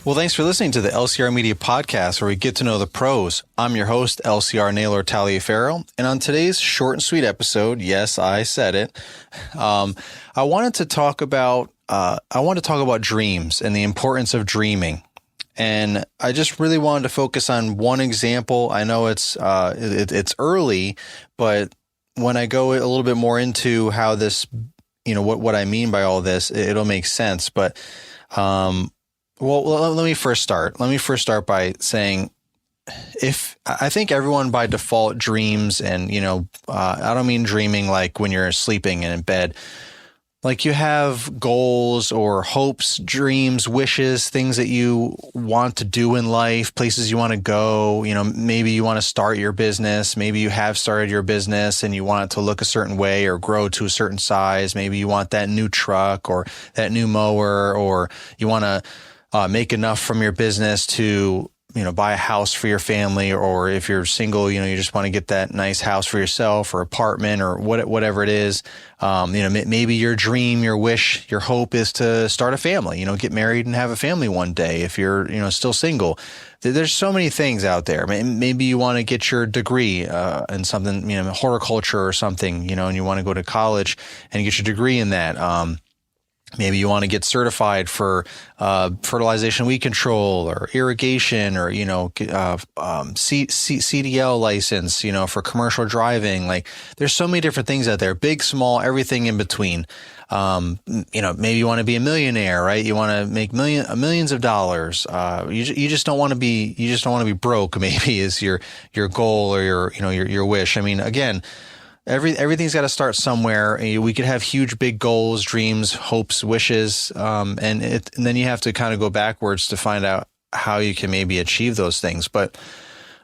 Well, thanks for listening to the LCR Media Podcast, where we get to know the pros. I'm your host, LCR Naylor Taliaferro, and on today's short and sweet episode, yes, I said it, I wanted to talk about dreams and the importance of dreaming. And I just really wanted to focus on one example. I know it's early, but when I go a little bit more into how this, what I mean by all this, it'll make sense. But well, let me first start. Let me first start by saying, if I think everyone by default dreams, and I don't mean dreaming like when you're sleeping and in bed. Like you have goals or hopes, dreams, wishes, things that you want to do in life, places you want to go. Maybe you want to start your business. Maybe you have started your business and you want it to look a certain way or grow to a certain size. Maybe you want that new truck or that new mower, or you want to make enough from your business to, buy a house for your family, or if you're single, you just want to get that nice house for yourself or apartment or whatever it is. Maybe your dream, your wish, your hope is to start a family, get married and have a family one day if you're, still single. There's so many things out there. Maybe you want to get your degree in something, horticulture or something, and you want to go to college and get your degree in that. Maybe you want to get certified for fertilization weed control or irrigation, or CDL license, for commercial driving. Like there's so many different things out there, big, small, everything in between. Maybe you want to be a millionaire, right? You want to make millions of dollars. You just don't want to be broke. Maybe is your goal or your wish. I mean, again, everything's got to start somewhere. We could have huge, big goals, dreams, hopes, wishes, and then you have to kind of go backwards to find out how you can maybe achieve those things. But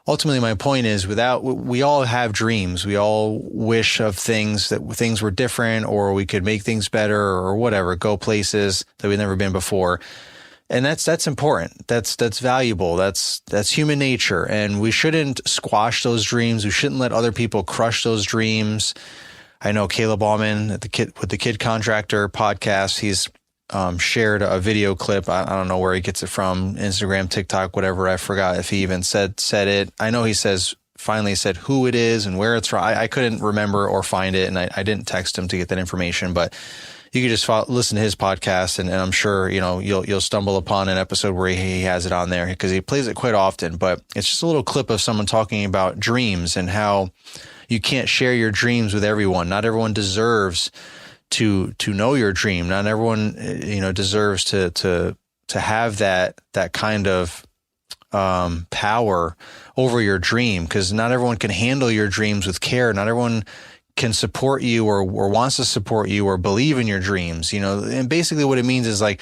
ultimately, my point is, we all have dreams. We all wish of things were different, or we could make things better, or whatever, go places that we've never been before. And that's important. That's valuable. That's human nature. And we shouldn't squash those dreams. We shouldn't let other people crush those dreams. I know Caleb Allman with the Kid Contractor podcast, he's shared a video clip. I don't know where he gets it from, Instagram, TikTok, whatever. I forgot if he even said it. I know he finally said who it is and where it's from. I couldn't remember or find it, and I didn't text him to get that information, but you can just listen to his podcast, and I'm sure, you'll stumble upon an episode where he has it on there, because he plays it quite often. But it's just a little clip of someone talking about dreams and how you can't share your dreams with everyone. Not everyone deserves to know your dream. Not everyone, deserves to have that kind of power over your dream, because not everyone can handle your dreams with care. Not everyone can support you or wants to support you or believe in your dreams, and basically what it means is like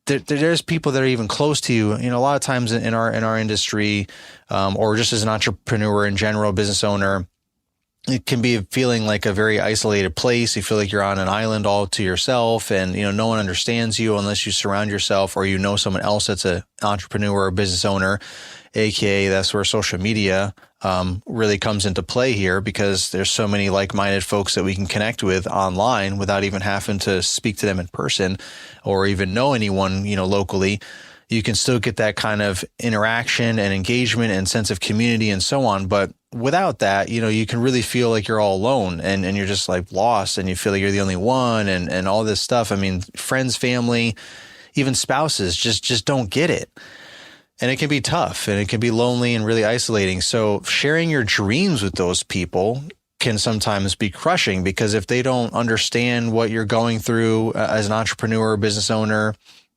there's people that are even close to you. A lot of times in our industry, or just as an entrepreneur in general, business owner, it can be feeling like a very isolated place. You feel like you're on an island all to yourself, and no one understands you unless you surround yourself, or someone else that's an entrepreneur or business owner. AKA that's where social media really comes into play here, because there's so many like-minded folks that we can connect with online without even having to speak to them in person or even know anyone, locally. You can still get that kind of interaction and engagement and sense of community and so on. But without that, you can really feel like you're all alone and you're just like lost, and you feel like you're the only one and all this stuff. I mean, friends, family, even spouses just don't get it. And it can be tough, and it can be lonely and really isolating. So sharing your dreams with those people can sometimes be crushing, because if they don't understand what you're going through as an entrepreneur or business owner,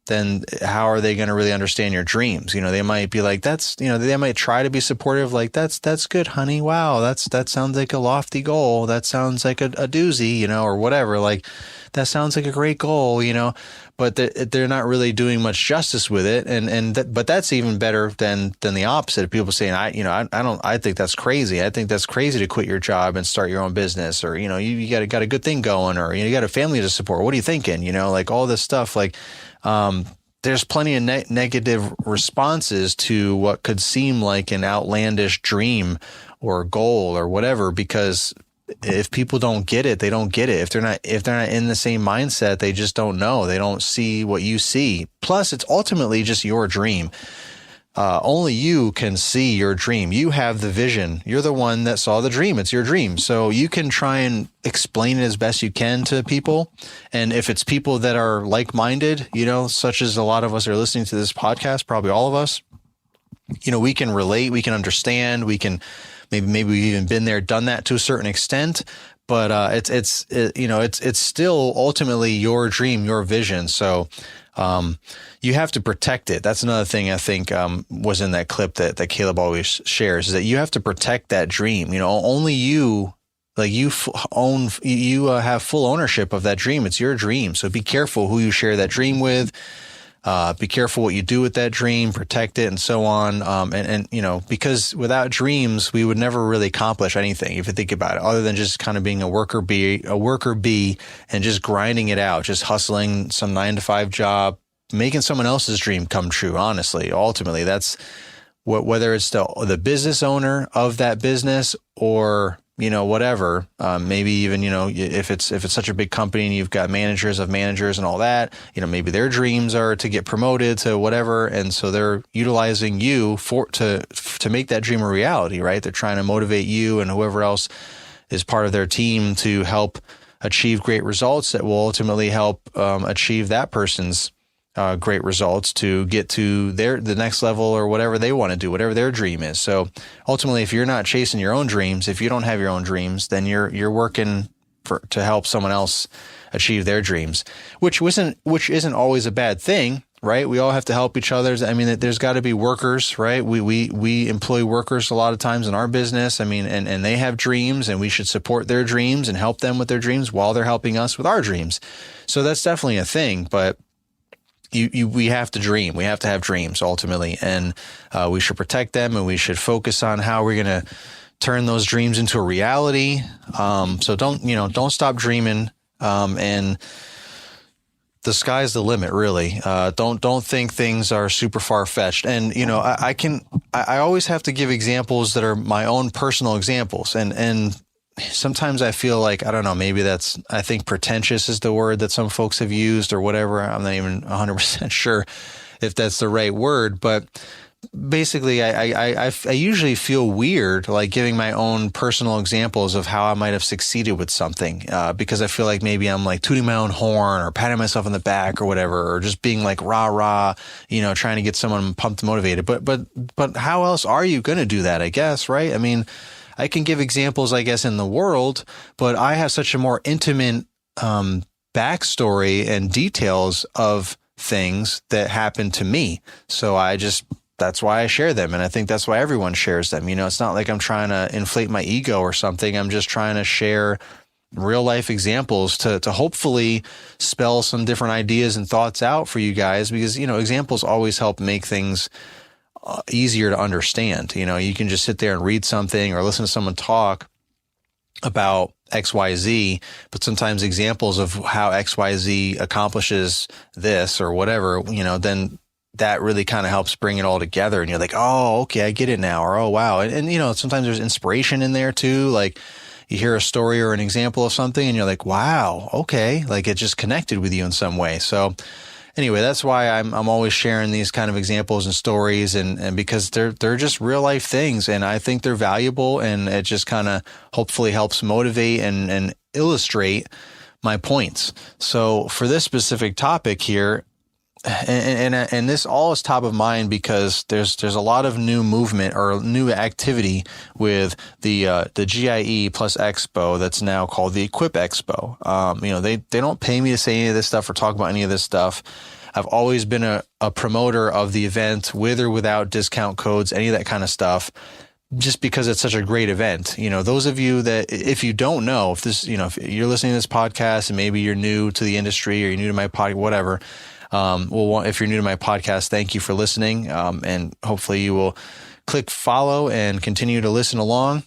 then how are they going to really understand your dreams? They might be like, they might try to be supportive. Like, that's good, honey. Wow. That sounds like a lofty goal. That sounds like a doozy, or whatever. Like, that sounds like a great goal, but they're not really doing much justice with it. But that's even better than the opposite of people saying, I think that's crazy. I think that's crazy to quit your job and start your own business, or, you got a good thing going, or, you got a family to support. What are you thinking? Like all this stuff, like, there's plenty of negative responses to what could seem like an outlandish dream or goal or whatever, because if people don't get it, they don't get it. If they're not in the same mindset, they just don't know. They don't see what you see. Plus, it's ultimately just your dream. Only you can see your dream. You have the vision. You're the one that saw the dream. It's your dream. So you can try and explain it as best you can to people. And if it's people that are like-minded, such as a lot of us are listening to this podcast, probably all of us, we can relate, we can understand, we can maybe we've even been there, done that to a certain extent. But it's still ultimately your dream, your vision. So you have to protect it. That's another thing I think was in that clip that Caleb always shares, is that you have to protect that dream. Only you, like you have full ownership of that dream. It's your dream. So be careful who you share that dream with. Be careful what you do with that dream, protect it, and so on. Because without dreams, we would never really accomplish anything, if you think about it, other than just kind of being a worker bee, and just grinding it out, just hustling some 9-to-5 job, making someone else's dream come true. Honestly, ultimately, that's whether it's the business owner of that business or whatever, maybe even, if it's such a big company and you've got managers of managers and all that, maybe their dreams are to get promoted to whatever. And so they're utilizing you to make that dream a reality, right? They're trying to motivate you and whoever else is part of their team to help achieve great results that will ultimately help achieve that person's great results to get to the next level or whatever they want to do, whatever their dream is. So ultimately, if you're not chasing your own dreams, if you don't have your own dreams, then you're working to help someone else achieve their dreams, which isn't always a bad thing, right? We all have to help each other. I mean, there's got to be workers, right? We employ workers a lot of times in our business. I mean, and they have dreams, and we should support their dreams and help them with their dreams while they're helping us with our dreams. So that's definitely a thing, but we have to dream. We have to have dreams ultimately, and we should protect them, and we should focus on how we're going to turn those dreams into a reality. So don't stop dreaming. And the sky's the limit, really. Don't think things are super far fetched. And I always have to give examples that are my own personal examples, and sometimes I feel like, I don't know, maybe I think pretentious is the word that some folks have used or whatever. I'm not even 100% sure if that's the right word, but basically I usually feel weird, like giving my own personal examples of how I might have succeeded with something, because I feel like maybe I'm like tooting my own horn or patting myself on the back or whatever, or just being like rah, trying to get someone pumped and motivated. But how else are you going to do that, I guess, right? I mean, I can give examples, I guess, in the world, but I have such a more intimate backstory and details of things that happened to me. So that's why I share them. And I think that's why everyone shares them. It's not like I'm trying to inflate my ego or something. I'm just trying to share real life examples to hopefully spell some different ideas and thoughts out for you guys, because, examples always help make things easier to understand. You can just sit there and read something or listen to someone talk about XYZ, but sometimes examples of how XYZ accomplishes this or whatever, then that really kind of helps bring it all together. And you're like, oh, okay, I get it now. Or, oh, wow. And sometimes there's inspiration in there too. Like you hear a story or an example of something and you're like, wow, okay. Like it just connected with you in some way. So anyway, that's why I'm always sharing these kind of examples and stories, and because they're just real life things, and I think they're valuable, and it just kind of hopefully helps motivate and illustrate my points. So for this specific topic here, and this all is top of mind because there's a lot of new movement or new activity with the GIE plus Expo that's now called the Equip Expo. They don't pay me to say any of this stuff or talk about any of this stuff. I've always been a promoter of the event with or without discount codes, any of that kind of stuff, just because it's such a great event. Those of you that, if you don't know, if you're listening to this podcast and maybe you're new to the industry or you're new to my podcast, whatever. If you're new to my podcast, thank you for listening. And hopefully you will click follow and continue to listen along.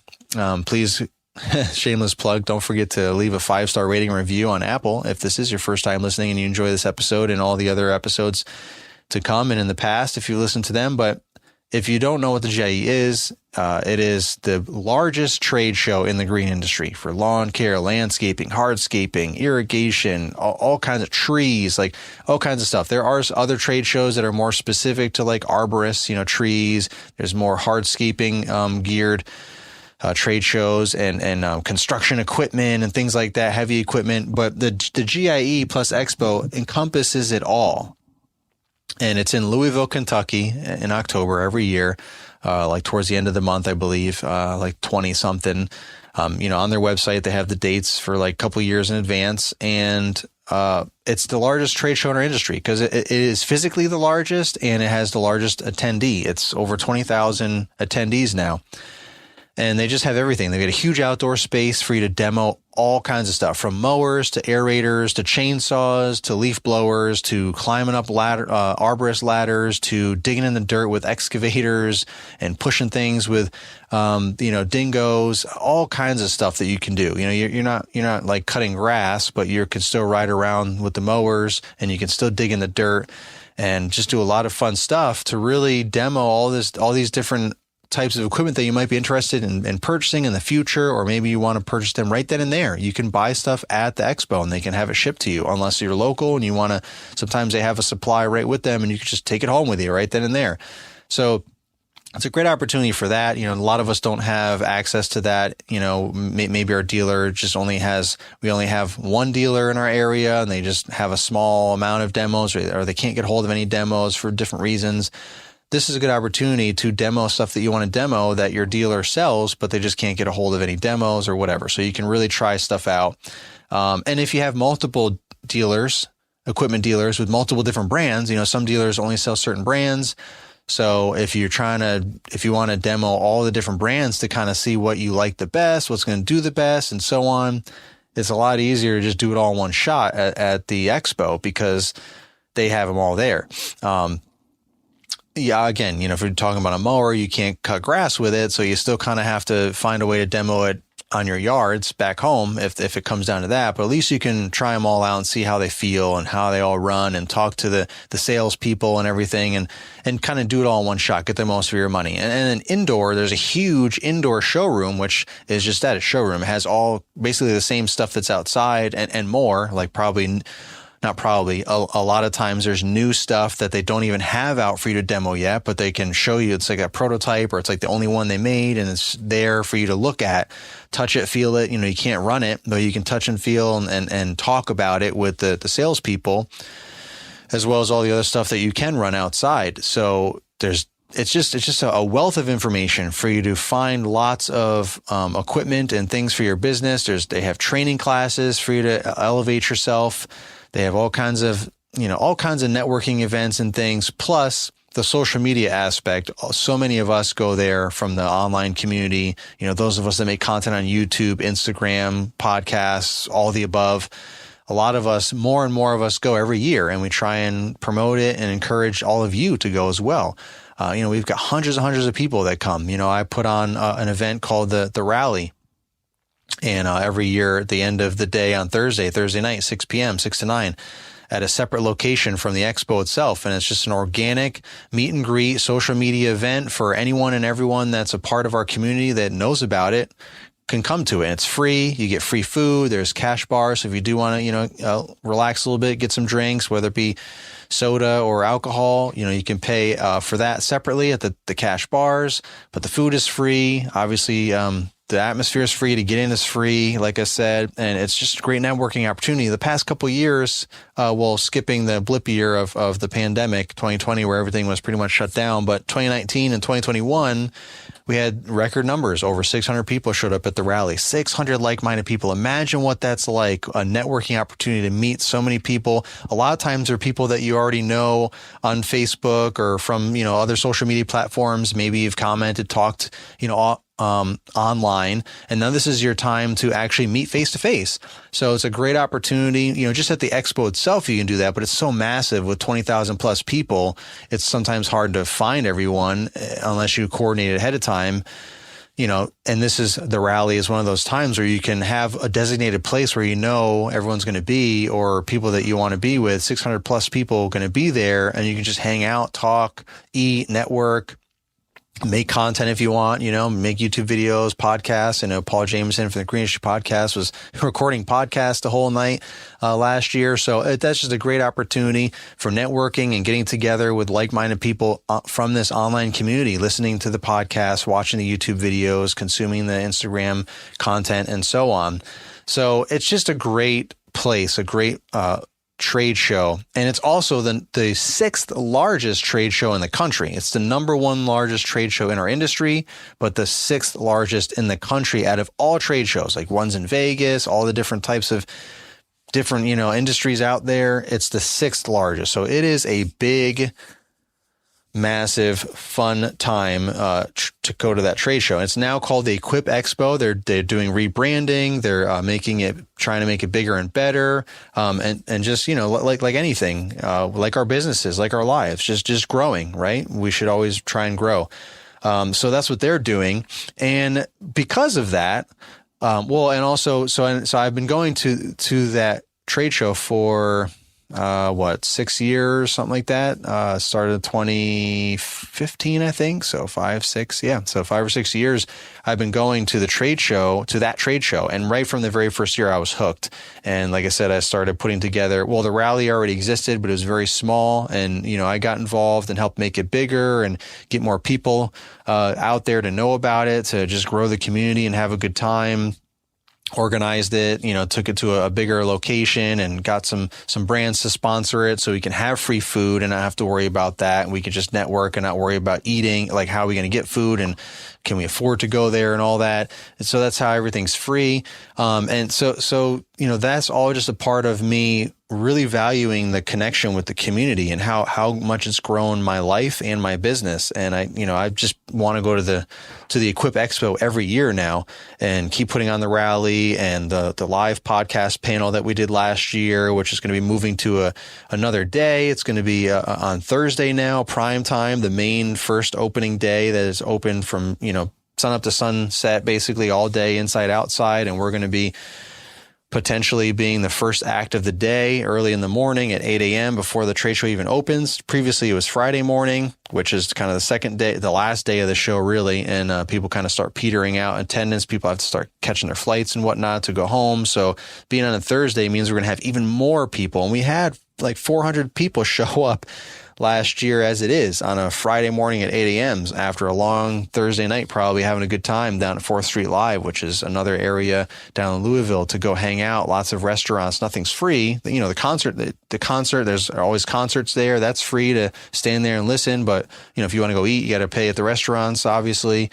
Please, shameless plug, don't forget to leave a 5-star rating and review on Apple if this is your first time listening and you enjoy this episode and all the other episodes to come and in the past if you listen to them. But if you don't know what the GIE is, it is the largest trade show in the green industry for lawn care, landscaping, hardscaping, irrigation, all kinds of trees, like all kinds of stuff. There are other trade shows that are more specific to like arborists, trees. There's more hardscaping geared trade shows and construction equipment and things like that, heavy equipment. But the GIE plus Expo encompasses it all. And it's in Louisville, Kentucky in October every year, like towards the end of the month, I believe, like 20 something. On their website, they have the dates for like a couple years in advance. And it's the largest trade show in our industry because it is physically the largest and it has the largest attendee. It's over 20,000 attendees now. And they just have everything. They've got a huge outdoor space for you to demo all kinds of stuff, from mowers to aerators to chainsaws to leaf blowers to climbing up arborist ladders to digging in the dirt with excavators and pushing things with, dingoes, all kinds of stuff that you can do. You're not like cutting grass, but you can still ride around with the mowers and you can still dig in the dirt and just do a lot of fun stuff to really demo all these different types of equipment that you might be interested in purchasing in the future, or maybe you want to purchase them right then and there. You can buy stuff at the expo and they can have it shipped to you unless you're local and you want to, sometimes they have a supply right with them and you can just take it home with you right then and there. So it's a great opportunity for that. A lot of us don't have access to that. Maybe our dealer we only have one dealer in our area and they just have a small amount of demos or they can't get hold of any demos for different reasons. This is a good opportunity to demo stuff that you want to demo that your dealer sells, but they just can't get a hold of any demos or whatever. So you can really try stuff out. And if you have multiple dealers, equipment dealers with multiple different brands, some dealers only sell certain brands. So if you want to demo all the different brands to kind of see what you like the best, what's going to do the best and so on, it's a lot easier to just do it all in one shot at the expo because they have them all there. Yeah, again, if you're talking about a mower, you can't cut grass with it. So you still kind of have to find a way to demo it on your yards back home if it comes down to that. But at least you can try them all out and see how they feel and how they all run and talk to the salespeople and everything and kind of do it all in one shot, get the most for your money. And then indoor, there's a huge indoor showroom, which is just that, a showroom. It has all basically the same stuff that's outside and more, like a lot of times there's new stuff that they don't even have out for you to demo yet, but they can show you. It's like a prototype or it's like the only one they made and it's there for you to look at, touch it, feel it. You can't run it, but you can touch and feel and talk about it with the salespeople, as well as all the other stuff that you can run outside. So it's just a wealth of information for you to find lots of equipment and things for your business. They have training classes for you to elevate yourself. They have all kinds of networking events and things, plus the social media aspect. So many of us go there from the online community, those of us that make content on YouTube, Instagram, podcasts, all the above. A lot of us, more and more of us go every year and we try and promote it and encourage all of you to go as well. We've got hundreds and hundreds of people that come. I put on an event called the Rally. And every year at the end of the day on Thursday night, 6 p.m., 6 to 9, at a separate location from the expo itself. And it's just an organic meet and greet social media event for anyone and everyone that's a part of our community that knows about it can come to it. And it's free. You get free food. There's cash bars. So if you do want to, relax a little bit, get some drinks, whether it be soda or alcohol, you can pay for that separately at the cash bars. But the food is free. Obviously, the atmosphere is free. To get in is free, like I said, and it's just a great networking opportunity. The past couple of years, skipping the blip year of the pandemic, 2020, where everything was pretty much shut down, but 2019 and 2021, we had record numbers. Over 600 people showed up at the rally, 600 like-minded people. Imagine what that's like, a networking opportunity to meet so many people. A lot of times they're people that you already know on Facebook or from, other social media platforms. Maybe you've commented, talked, online, and now this is your time to actually meet face to face. So it's a great opportunity. Just at the expo itself, you can do that, but it's so massive with 20,000 plus people. It's sometimes hard to find everyone unless you coordinate it ahead of time. And the rally is one of those times where you can have a designated place where everyone's going to be, or people that you want to be with, 600 plus people going to be there, and you can just hang out, talk, eat, network, make content if you want, make YouTube videos, podcasts. I know Paul Jameson from the Green Industry Podcast was recording podcasts the whole night last year. So that's just a great opportunity for networking and getting together with like-minded people from this online community, listening to the podcast, watching the YouTube videos, consuming the Instagram content, and so on. So it's just a great place, a great trade show. And it's also the sixth largest trade show in the country. It's the number one largest trade show in our industry, but the sixth largest in the country out of all trade shows, like ones in Vegas, all the different types of different, industries out there. It's the sixth largest. So it is a big, massive, fun time to go to that trade show. It's now called the Equip Expo. They're doing rebranding. They're trying to make it bigger and better, and just like anything, like our businesses, like our lives, just growing. Right? We should always try and grow. So that's what they're doing, and because of that, so I've been going to that trade show for 6 years, something like that. Started in 2015, I think. So 5 or 6 years I've been going to that trade show. And right from the very first year I was hooked. And like I said, I started putting together, the rally already existed, but it was very small. And, I got involved and helped make it bigger and get more people, out there to know about it, to just grow the community and have a good time. Organized it, took it to a bigger location and got some brands to sponsor it so we can have free food and not have to worry about that. And we could just network and not worry about eating, like how are we going to get food and can we afford to go there and all that. And so that's how everything's free. And so, that's all just a part of me really valuing the connection with the community and how much it's grown my life and my business. And I just want to go to the Equip Expo every year now and keep putting on the rally and the live podcast panel that we did last year, which is going to be moving to another day. It's going to be on Thursday now, prime time, the main first opening day that is open from, sun up to sunset, basically all day, inside, outside. And we're going to be potentially being the first act of the day early in the morning at 8 a.m. before the trade show even opens. Previously, it was Friday morning, which is kind of the second day, the last day of the show, really. And people kind of start petering out attendance. People have to start catching their flights and whatnot to go home. So being on a Thursday means we're going to have even more people. And we had like 400 people show up last year as it is on a Friday morning at 8 a.m. after a long Thursday night, probably having a good time down at 4th Street Live, which is another area down in Louisville to go hang out. Lots of restaurants. Nothing's free. The concert, there's always concerts there. That's free to stand there and listen. But, if you want to go eat, you got to pay at the restaurants, obviously.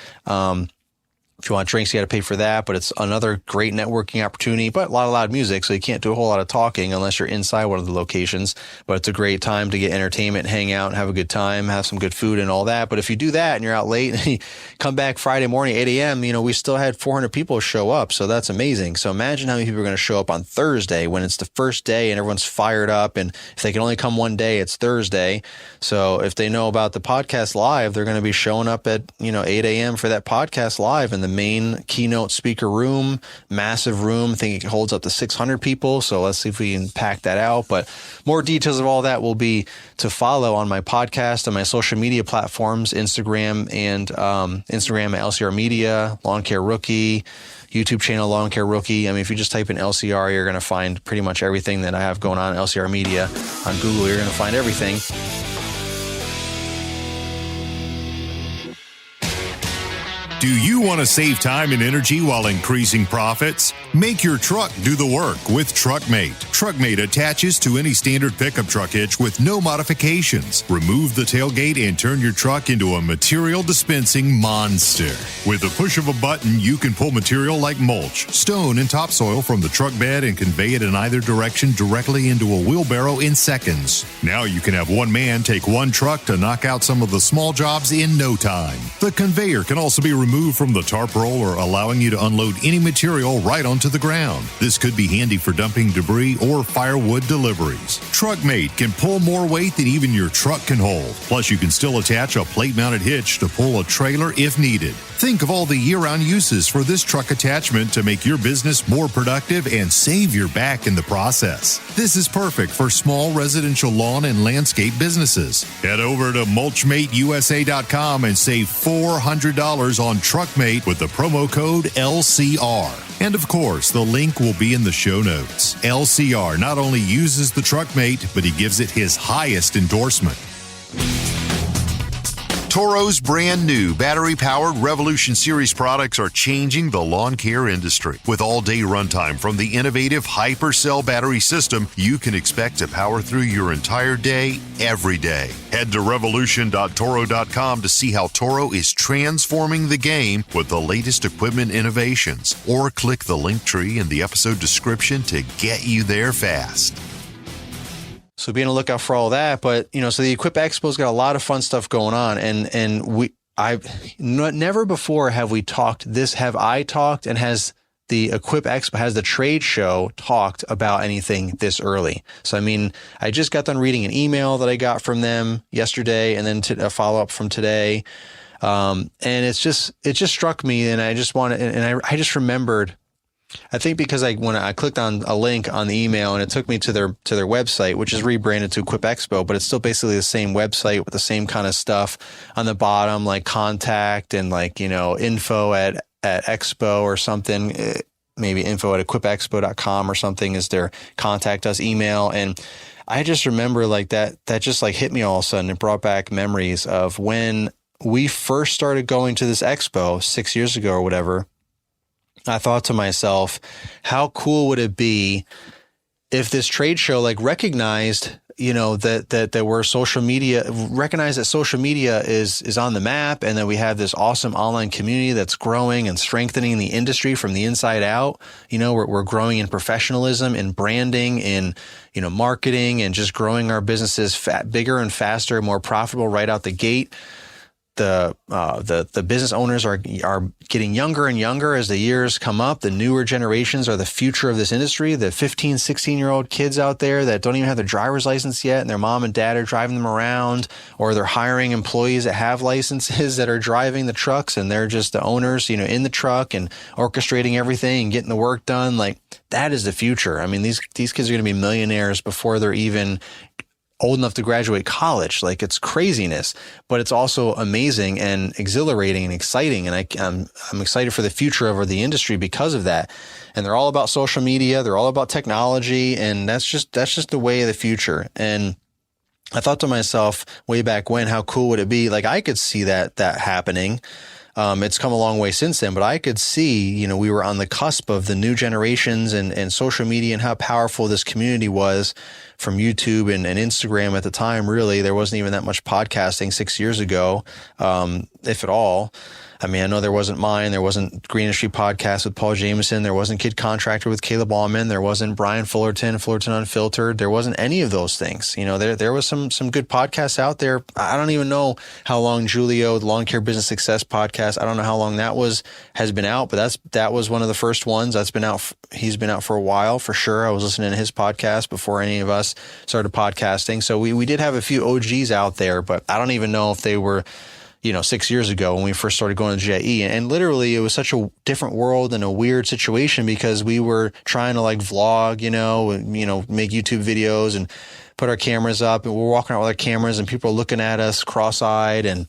If you want drinks, you got to pay for that, but it's another great networking opportunity, but a lot of loud music, so you can't do a whole lot of talking unless you're inside one of the locations. But it's a great time to get entertainment, hang out, and have a good time, have some good food and all that. But if you do that and you're out late and you come back Friday morning, 8 a.m., we still had 400 people show up, so that's amazing. So imagine how many people are going to show up on Thursday when it's the first day and everyone's fired up, and if they can only come one day, it's Thursday. So if they know about the podcast live, they're going to be showing up at, 8 a.m. for that podcast live, and the main keynote speaker room, massive room. I think it holds up to 600 people. So let's see if we can pack that out. But more details of all that will be to follow on my podcast and my social media platforms, Instagram at LCR Media, Lawn Care Rookie, YouTube channel, Lawn Care Rookie. If you just type in LCR, you're going to find pretty much everything that I have going on at LCR Media. On Google, you're going to find everything. Do you want to save time and energy while increasing profits? Make your truck do the work with TruckMate. TruckMate attaches to any standard pickup truck hitch with no modifications. Remove the tailgate and turn your truck into a material dispensing monster. With the push of a button, you can pull material like mulch, stone, and topsoil from the truck bed and convey it in either direction directly into a wheelbarrow in seconds. Now you can have one man take one truck to knock out some of the small jobs in no time. The conveyor can also be removed removed from the tarp roller, allowing you to unload any material right onto the ground. This could be handy for dumping debris or firewood deliveries. TruckMate can pull more weight than even your truck can hold. Plus, you can still attach a plate-mounted hitch to pull a trailer if needed. Think of all the year-round uses for this truck attachment to make your business more productive and save your back in the process. This is perfect for small residential lawn and landscape businesses. Head over to mulchmateusa.com and save $400 on TruckMate with the promo code LCR. And of course, the link will be in the show notes. LCR not only uses the TruckMate, but he gives it his highest endorsement. Toro's brand new battery-powered Revolution Series products are changing the lawn care industry. With all-day runtime from the innovative HyperCell battery system, you can expect to power through your entire day, every day. Head to revolution.toro.com to see how Toro is transforming the game with the latest equipment innovations, or click the link tree in the episode description to get you there fast. So be on the lookout for all that. But, so the Equip Expo's got a lot of fun stuff going on. And never before have I talked and has the Equip Expo, has the trade show talked about anything this early. So, I just got done reading an email that I got from them yesterday and then a follow up from today. And it just struck me, and I just wanted, and I just remembered, I think because when I clicked on a link on the email and it took me to their website, which is rebranded to Equip Expo, but it's still basically the same website with the same kind of stuff on the bottom, like contact and info at Expo or something. Maybe info at equipexpo.com or something is their contact us email. And I just remember that just hit me all of a sudden. It brought back memories of when we first started going to this expo 6 years ago or whatever. I thought to myself, how cool would it be if this trade show recognized, that we're social media, recognize that social media is on the map, and that we have this awesome online community that's growing and strengthening the industry from the inside out. We're growing in professionalism, in branding, in, marketing, and just growing our businesses bigger and faster, more profitable right out the gate. The business owners are getting younger and younger as the years come up. The newer generations are the future of this industry. The 15, 16-year-old kids out there that don't even have their driver's license yet, and their mom and dad are driving them around, or they're hiring employees that have licenses that are driving the trucks, and they're just the owners, in the truck and orchestrating everything and getting the work done. That is the future. These kids are going to be millionaires before they're even old enough to graduate college. It's craziness, but it's also amazing and exhilarating and exciting. And I'm excited for the future of the industry because of that. And they're all about social media. They're all about technology. And that's just the way of the future. And I thought to myself way back when, how cool would it be? I could see that happening. It's come a long way since then, but I could see, we were on the cusp of the new generations and social media and how powerful this community was from YouTube and Instagram at the time. Really, there wasn't even that much podcasting 6 years ago, if at all. I know there wasn't mine. There wasn't Green Industry Podcast with Paul Jameson. There wasn't Kid Contractor with Caleb Allman. There wasn't Brian Fullerton Unfiltered. There wasn't any of those things. There was some good podcasts out there. I don't even know how long Julio, the Lawn Care Business Success Podcast, I don't know how long that has been out, but that was one of the first ones that's been out. He's been out for a while for sure. I was listening to his podcast before any of us started podcasting. So we did have a few OGs out there, but I don't even know if they were 6 years ago when we first started going to JE. And literally it was such a different world and a weird situation because we were trying to vlog, make YouTube videos and put our cameras up, and we're walking around with our cameras and people are looking at us cross-eyed and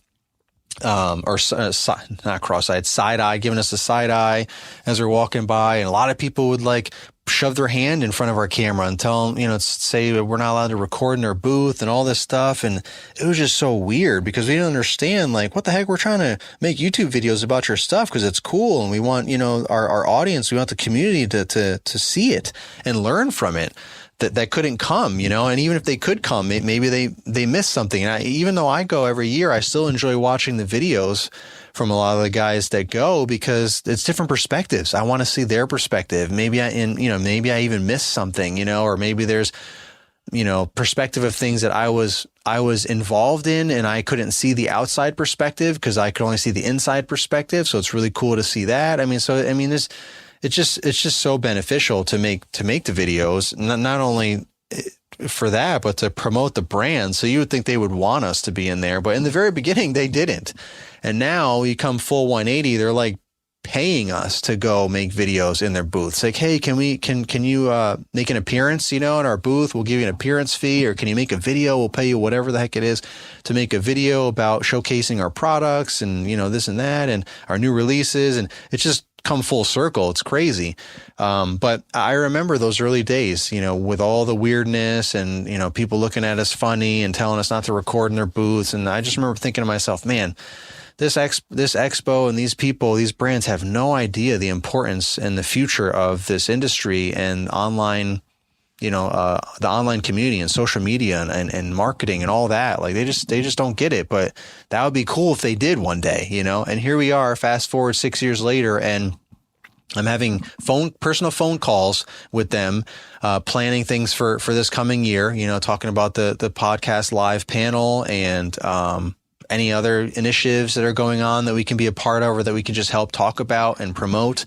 not cross-eyed, side-eye, giving us a side-eye as we're walking by. And a lot of people would shove their hand in front of our camera and tell them, say we're not allowed to record in their booth and all this stuff. And it was just so weird because we didn't understand, what the heck, we're trying to make YouTube videos about your stuff because it's cool. And we want, our audience, we want the community to see it and learn from it. That couldn't come, and even if they could come, maybe they missed something. And even though I go every year, I still enjoy watching the videos from a lot of the guys that go because it's different perspectives. I want to see their perspective. Maybe I even missed something, or maybe there's perspective of things that I was involved in, and I couldn't see the outside perspective because I could only see the inside perspective. So it's really cool to see that. It's just so beneficial to make the videos, not only for that, but to promote the brand. So you would think they would want us to be in there, but in the very beginning they didn't. And now you come full 180, they're like paying us to go make videos in their booths. Like, hey, can you make an appearance, in our booth? We'll give you an appearance fee, or can you make a video? We'll pay you whatever the heck it is to make a video about showcasing our products and, this and that and our new releases. And it's just come full circle. It's crazy. But I remember those early days, with all the weirdness and, people looking at us funny and telling us not to record in their booths. And I just remember thinking to myself, man, this expo and these people, these brands have no idea the importance and the future of this industry and online, the online community and social media and marketing and all that. Like they just don't get it, but that would be cool if they did one day, and here we are, fast forward 6 years later, and I'm having personal phone calls with them, planning things for this coming year, talking about the podcast live panel and, any other initiatives that are going on that we can be a part of or that we can just help talk about and promote.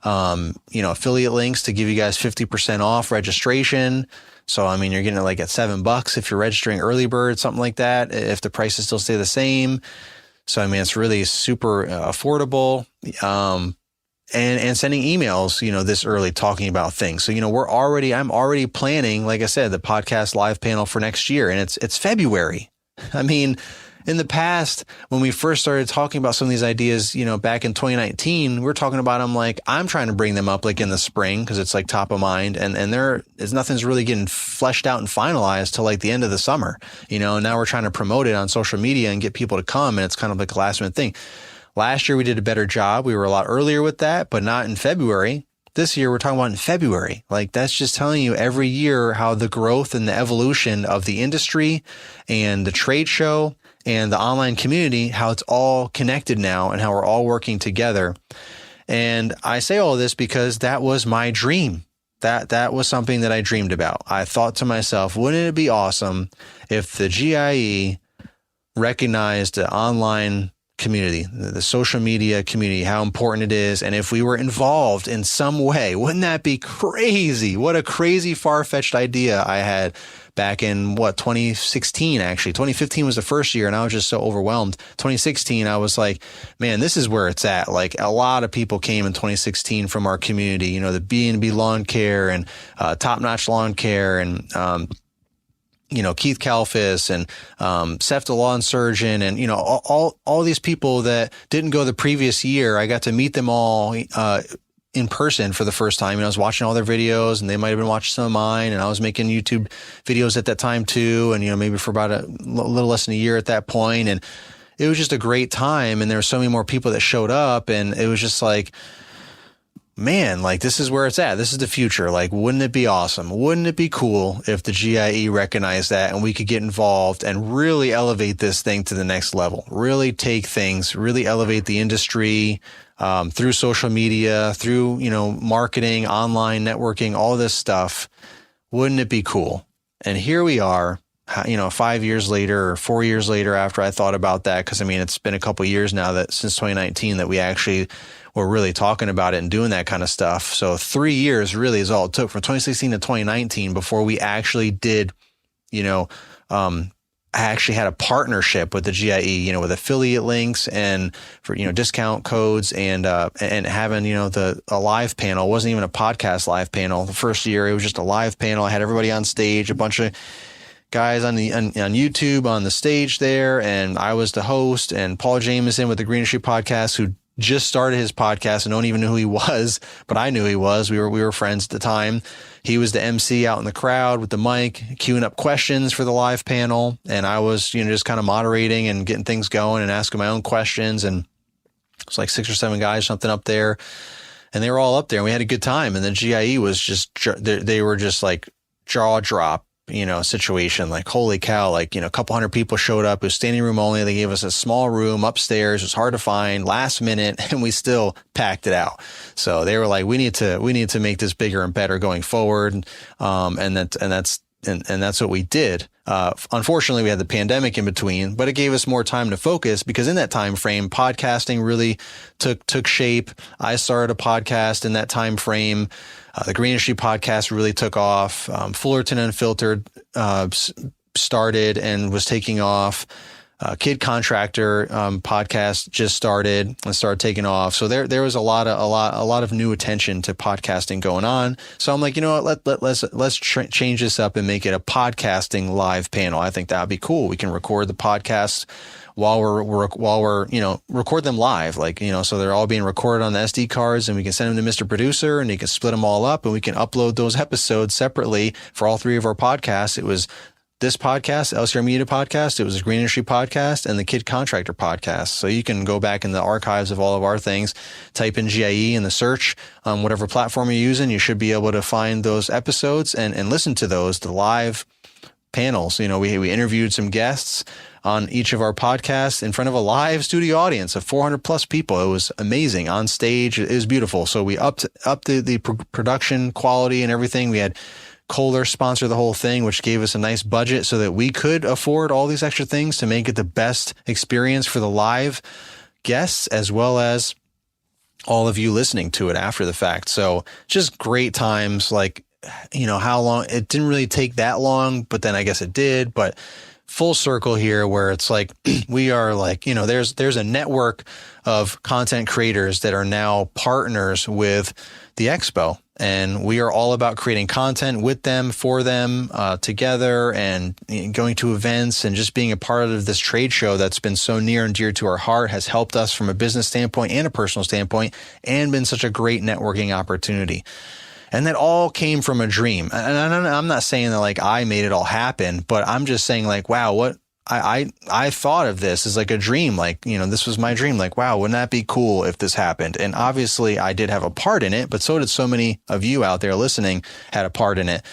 Affiliate links to give you guys 50% off registration. So, you're getting it like at $7 if you're registering early bird, something like that, if the prices still stay the same. So, it's really super affordable. And sending emails, this early talking about things. So, I'm already planning, like I said, the podcast live panel for next year, and it's February. In the past, when we first started talking about some of these ideas, back in 2019, we're talking about them like I'm trying to bring them up like in the spring because it's like top of mind, and nothing's really getting fleshed out and finalized till like the end of the summer, now we're trying to promote it on social media and get people to come, and it's kind of like a last minute thing. Last year we did a better job. We were a lot earlier with that, but not in February. This year we're talking about in February. Like that's just telling you every year how the growth and the evolution of the industry and the trade show and the online community, how it's all connected now and how we're all working together. And I say all this because that was my dream. That was something that I dreamed about. I thought to myself, wouldn't it be awesome if the GIE recognized the online community, the social media community, how important it is. And if we were involved in some way, wouldn't that be crazy? What a crazy far-fetched idea I had back in 2016, actually. 2015 was the first year and I was just so overwhelmed. 2016, I was like, man, this is where it's at. Like a lot of people came in 2016 from our community, the B&B Lawn Care and Top Notch Lawn Care and, Keith Kalfas and Seth the Lawn Surgeon and, all these people that didn't go the previous year. I got to meet them all in person for the first time. I was watching all their videos and they might have been watching some of mine, and I was making YouTube videos at that time too. And, maybe for about a little less than a year at that point. And it was just a great time. And there were so many more people that showed up, and it was just like, man, like this is where it's at. This is the future. Like, wouldn't it be awesome? Wouldn't it be cool if the GIE recognized that and we could get involved and really elevate this thing to the next level, really take things, really elevate the industry, through social media, through, marketing, online networking, all this stuff. Wouldn't it be cool? And here we are, 5 years later or 4 years later after I thought about that. Cause it's been a couple of years now that since 2019 that we actually were really talking about it and doing that kind of stuff. So 3 years really is all it took from 2016 to 2019 before we actually did, I actually had a partnership with the GIE, with affiliate links and for, discount codes and having, a live panel. It wasn't even a podcast live panel. The first year, it was just a live panel. I had everybody on stage, a bunch of guys on YouTube on the stage there. And I was the host, and Paul Jameson with the Green Industry Podcast, who just started his podcast and don't even know who he was, but I knew he was. We were friends at the time. He was the MC out in the crowd with the mic, queuing up questions for the live panel. And I was, just kind of moderating and getting things going and asking my own questions. And it was like 6 or 7 guys, something up there, and they were all up there and we had a good time. And the GIE was just, they were just like jaw drop, situation, like, holy cow, like, a couple hundred people showed up. It was standing room only. They gave us a small room upstairs. It was hard to find, last minute, and we still packed it out. So they were like, we need to make this bigger and better going forward. And that's and that's what we did. Unfortunately, we had the pandemic in between, but it gave us more time to focus because in that time frame, podcasting really took shape. I started a podcast in that time frame. The Green Industry podcast really took off. Fullerton Unfiltered started and was taking off. Kid Contractor podcast just started and started taking off. So there was a lot of new attention to podcasting going on. So I'm like, you know what, let's change this up and make it a podcasting live panel. I think that'd be cool. We can record the podcast while we're record them live, so they're all being recorded on the SD cards, and we can send them to Mr. Producer, and he can split them all up, and we can upload those episodes separately for all three of our podcasts. It was this podcast, LCR Media podcast, it was a Green Industry podcast, and the Kid Contractor podcast. So you can go back in the archives of all of our things, type in GIE in the search on whatever platform you're using. You should be able to find those episodes and listen to those, the live panels. We interviewed some guests on each of our podcasts in front of a live studio audience of 400 plus people. It was amazing on stage. It was beautiful. So we upped the production quality and everything. We had Kohler sponsor the whole thing, which gave us a nice budget so that we could afford all these extra things to make it the best experience for the live guests, as well as all of you listening to it after the fact. So just great times. How long, it didn't really take that long, but then I guess it did, but full circle here where it's like, we are there's a network of content creators that are now partners with the expo. And we are all about creating content with them, for them, together, and going to events and just being a part of this trade show that's been so near and dear to our heart, has helped us from a business standpoint and a personal standpoint, and been such a great networking opportunity. And that all came from a dream. And I'm not saying that I made it all happen, but I'm just saying wow, what I thought of this as a dream. This was my dream. Wow, wouldn't that be cool if this happened? And obviously I did have a part in it, but so did so many of you out there listening had a part in it.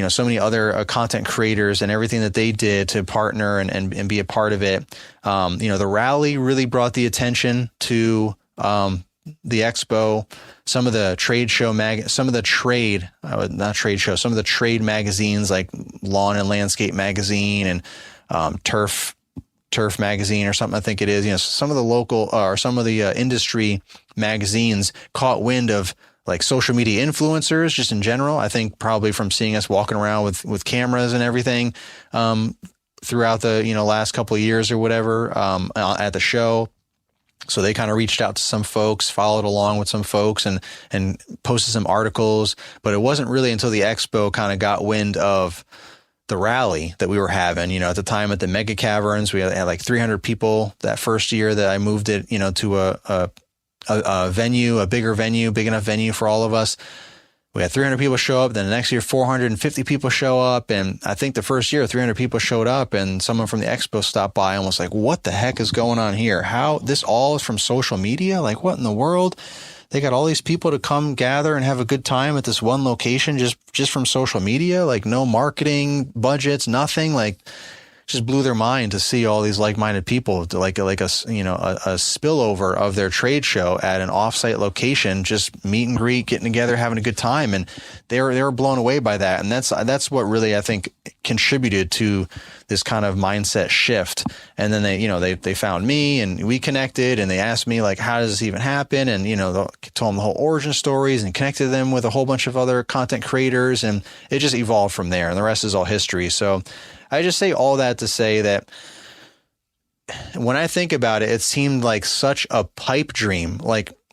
So many other content creators and everything that they did to partner and be a part of it. The rally really brought the attention to the expo. Some of the trade show some of the trade magazines like Lawn and Landscape Magazine and Turf Magazine or something, I think it is. Some of the local or some of the industry magazines caught wind of social media influencers just in general. I think probably from seeing us walking around with cameras and everything throughout the last couple of years or whatever at the show. So they kind of reached out to some folks, followed along with some folks and posted some articles. But it wasn't really until the expo kind of got wind of the rally that we were having. At the time at the Mega Caverns, we had 300 people that first year that I moved it, to a venue, a bigger venue, big enough venue for all of us. We had 300 people show up. Then the next year, 450 people show up. And I think the first year, 300 people showed up, and someone from the expo stopped by and was like, what the heck is going on here? How this all is from social media? What in the world? They got all these people to come gather and have a good time at this one location just from social media, no marketing budgets, nothing. Just blew their mind to see all these like-minded people, a spillover of their trade show at an off-site location, just meet and greet, getting together, having a good time, and they were blown away by that. And that's what really I think contributed to this kind of mindset shift. And then they found me and we connected, and they asked me how does this even happen? And told them the whole origin stories and connected them with a whole bunch of other content creators, and it just evolved from there. And the rest is all history. So I just say all that to say that when I think about it, it seemed like such a pipe dream.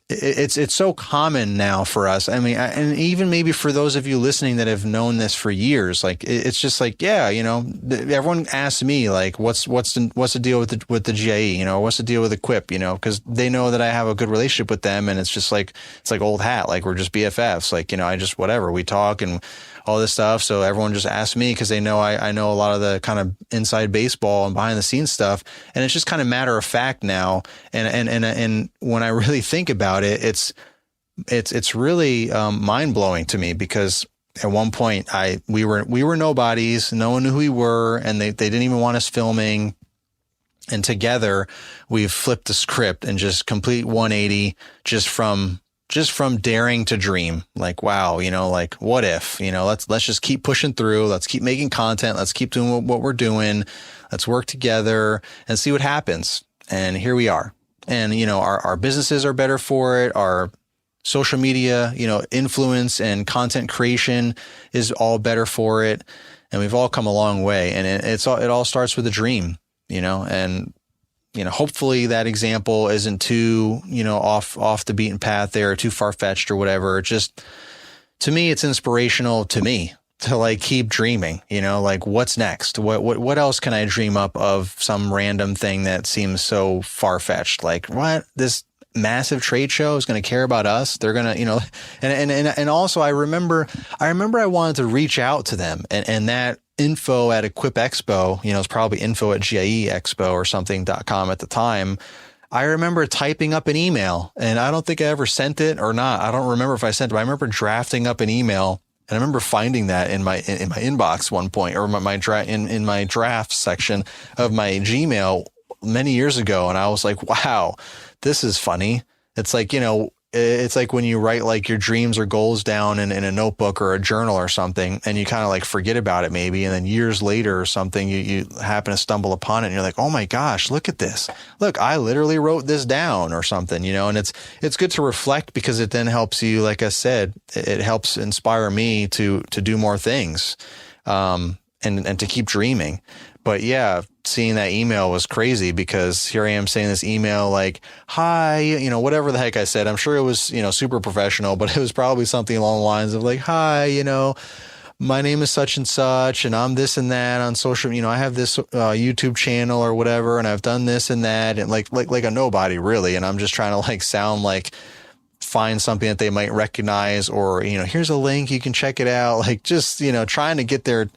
It's so common now for us. I mean, and even maybe for those of you listening that have known this for years, it's just everyone asks me what's the deal with the GIE, what's the deal with Equip, because they know that I have a good relationship with them, and it's just it's like old hat, we're just BFFs, I just whatever, we talk and all this stuff. So everyone just asks me because they know I know a lot of the kind of inside baseball and behind the scenes stuff, and it's just kind of matter of fact now. And when I really think about it, it's really mind blowing to me, because at one point we were nobodies, no one knew who we were, and they didn't even want us filming. And together we've flipped the script and just complete 180 just from just from daring to dream. Like, wow, like what if, let's just keep pushing through. Let's keep making content. Let's keep doing what we're doing. Let's work together and see what happens. And here we are. And, our businesses are better for it. Our social media, influence and content creation is all better for it. And we've all come a long way. And it all starts with a dream, and, hopefully that example isn't too, off the beaten path there, or too far fetched or whatever. Just, to me, it's inspirational to me to like keep dreaming, like what's next? What else can I dream up of, some random thing that seems so far fetched? Like, what? This massive trade show is going to care about us? They're going to, and also I remember I wanted to reach out to them, and that info at Equip Expo, it's probably info at GIEexpo or something.com at the time. I remember typing up an email, and I don't think I ever sent it or not. I don't remember if I sent it, but I remember drafting up an email. And I remember finding that in my inbox one point, or in my draft section of my Gmail many years ago. And I was like, wow, this is funny. It's like, it's like when you write like your dreams or goals down in a notebook or a journal or something, and you kind of like forget about it maybe. And then years later or something, you happen to stumble upon it and you're like, oh my gosh, look at this. Look, I literally wrote this down or something, and it's good to reflect, because it then helps you, like I said, it helps inspire me to do more things, and to keep dreaming. But yeah, seeing that email was crazy, because here I am saying this email like, hi, whatever the heck I said. I'm sure it was, super professional, but it was probably something along the lines of like, hi, my name is such and such, and I'm this and that on social, I have this YouTube channel or whatever, and I've done this and that, and like a nobody really. And I'm just trying to like sound like, find something that they might recognize, or, here's a link, you can check it out. Like just, trying to get their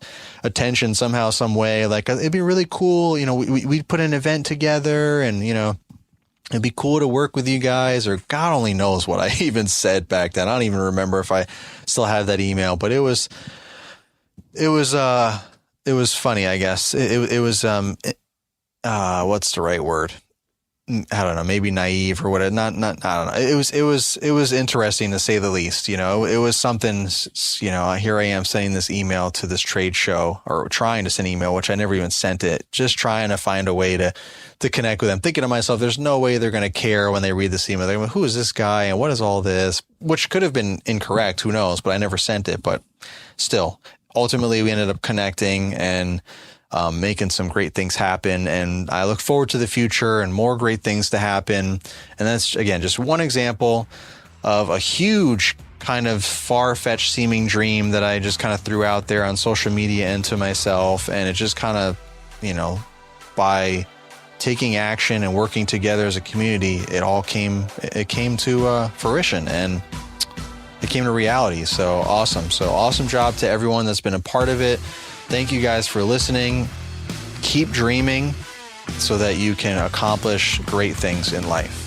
attention somehow, some way. Like it'd be really cool. We'd put an event together, and, it'd be cool to work with you guys, or God only knows what I even said back then. I don't even remember if I still have that email, but it was funny, I guess. It was, what's the right word? I don't know, maybe naive or whatever. Not, I don't know. It was interesting to say the least. It was something, here I am sending this email to this trade show, or trying to send an email, which I never even sent it, just trying to find a way to connect with them, thinking to myself, there's no way they're going to care when they read this email. They're like, who is this guy? And what is all this? Which could have been incorrect. Who knows? But I never sent it. But still, ultimately we ended up connecting and making some great things happen. And I look forward to the future and more great things to happen. And that's, again, just one example of a huge kind of far-fetched seeming dream that I just kind of threw out there on social media and to myself. And it just kind of, by taking action and working together as a community, it came to fruition, and it came to reality. So awesome job to everyone that's been a part of it. Thank you guys for listening. Keep dreaming so that you can accomplish great things in life.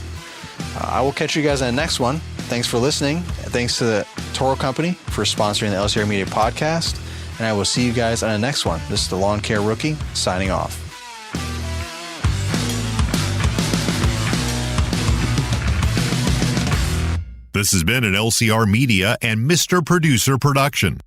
I will catch you guys on the next one. Thanks for listening. Thanks to the Toro Company for sponsoring the LCR Media Podcast. And I will see you guys on the next one. This is the Lawn Care Rookie signing off. This has been an LCR Media and Mr. Producer production.